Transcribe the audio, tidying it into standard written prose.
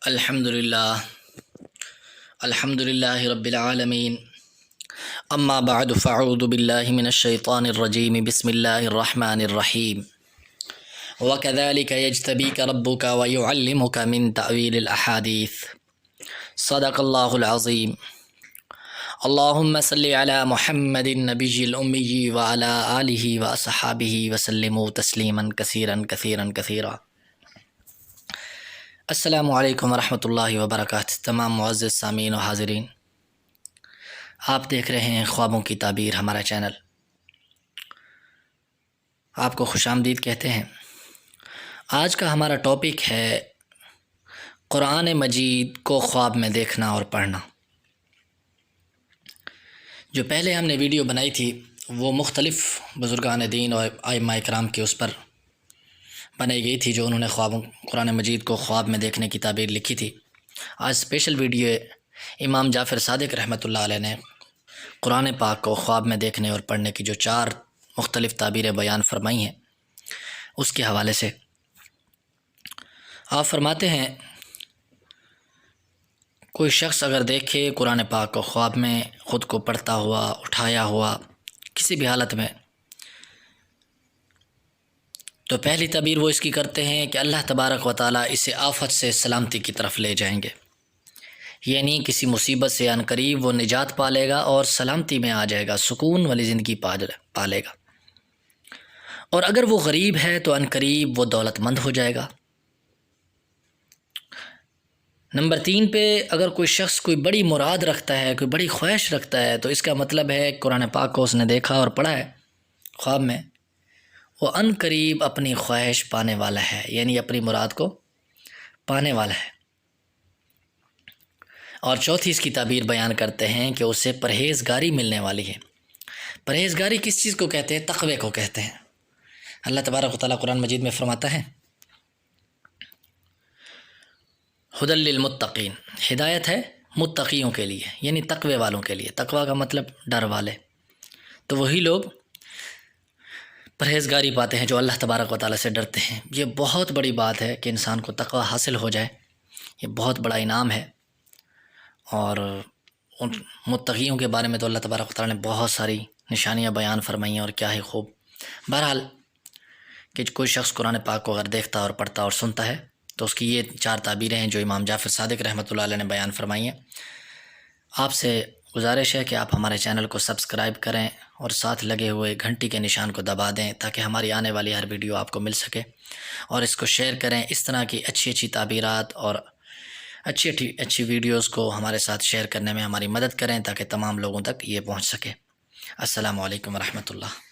الحمد للہ رب العالمین اما بعد فاعوذ باللہ من الشیطان الرجیم بسم اللہ الرحمن الرحیم وَكَذَلِكَ يَجْتَبِيكَ رَبُّكَ وَيُعَلِّمُكَ مِن تَأْوِيلِ الْأَحَادِيثِ صدق اللہ العظیم اللہم صلی علی محمد النبی الأمی وعلی آلہ وأصحابہ وسلموا تسلیما کثیرا کثیرا کثیرا۔ السلام علیکم ورحمۃ اللہ وبرکاتہ۔ تمام معزز سامعین و حاضرین، آپ دیکھ رہے ہیں خوابوں کی تعبیر، ہمارا چینل۔ آپ کو خوش آمدید کہتے ہیں۔ آج کا ہمارا ٹاپک ہے قرآن مجید کو خواب میں دیکھنا اور پڑھنا۔ جو پہلے ہم نے ویڈیو بنائی تھی وہ مختلف بزرگان دین اور ائمہ کرام کی اس پر بنائی گئی تھی، جو انہوں نے قرآن مجید کو خواب میں دیکھنے کی تعبیر لکھی تھی۔ آج اسپیشل ویڈیو امام جعفر صادق رحمۃ اللہ علیہ نے قرآن پاک کو خواب میں دیکھنے اور پڑھنے کی جو 4 مختلف تعبیریں بیان فرمائی ہیں اس کے حوالے سے آپ فرماتے ہیں، کوئی شخص اگر دیکھے قرآن پاک کو خواب میں خود کو پڑھتا ہوا، اٹھایا ہوا کسی بھی حالت میں، تو پہلی تعبیر وہ اس کی کرتے ہیں کہ اللہ تبارک و تعالیٰ اسے آفت سے سلامتی کی طرف لے جائیں گے، یعنی کسی مصیبت سے عن قریب وہ نجات پالے گا اور سلامتی میں آ جائے گا، سکون والی زندگی پالے گا۔ اور اگر وہ غریب ہے تو عن قریب وہ دولت مند ہو جائے گا۔ نمبر 3 پہ اگر کوئی شخص کوئی بڑی مراد رکھتا ہے، کوئی بڑی خواہش رکھتا ہے، تو اس کا مطلب ہے قرآن پاک کو اس نے دیکھا اور پڑھا ہے خواب میں، وہ عن قریب اپنی خواہش پانے والا ہے، یعنی اپنی مراد کو پانے والا ہے۔ اور چوتھی اس کی تعبیر بیان کرتے ہیں کہ اسے پرہیزگاری ملنے والی ہے۔ پرہیزگاری کس چیز کو کہتے ہیں؟ تقوی کو کہتے ہیں۔ اللہ تبارک و تعالیٰ قرآن مجید میں فرماتا ہے، ھدی للمتقین، ہدایت ہے متقیوں کے لیے، یعنی تقوی والوں کے لیے۔ تقوی کا مطلب ڈر والے، تو وہی لوگ پرہیزگاری پاتے ہیں جو اللہ تبارک و تعالیٰ سے ڈرتے ہیں۔ یہ بہت بڑی بات ہے کہ انسان کو تقوی حاصل ہو جائے، یہ بہت بڑا انعام ہے۔ اور ان متقیوں کے بارے میں تو اللہ تبارک و تعالیٰ نے بہت ساری نشانیاں بیان فرمائی ہیں، اور کیا ہی خوب۔ بہرحال کہ کوئی شخص قرآن پاک کو اگر دیکھتا اور پڑھتا اور سنتا ہے تو اس کی یہ 4 تعبیریں ہیں جو امام جعفر صادق رحمۃ اللہ علیہ نے بیان فرمائی ہیں۔ آپ سے گزارش ہے کہ آپ ہمارے چینل کو سبسکرائب کریں اور ساتھ لگے ہوئے گھنٹی کے نشان کو دبا دیں تاکہ ہماری آنے والی ہر ویڈیو آپ کو مل سکے، اور اس کو شیئر کریں۔ اس طرح کی اچھی تعبیرات اور اچھی ویڈیوز کو ہمارے ساتھ شیئر کرنے میں ہماری مدد کریں تاکہ تمام لوگوں تک یہ پہنچ سکے۔ السلام علیکم ورحمۃ اللہ۔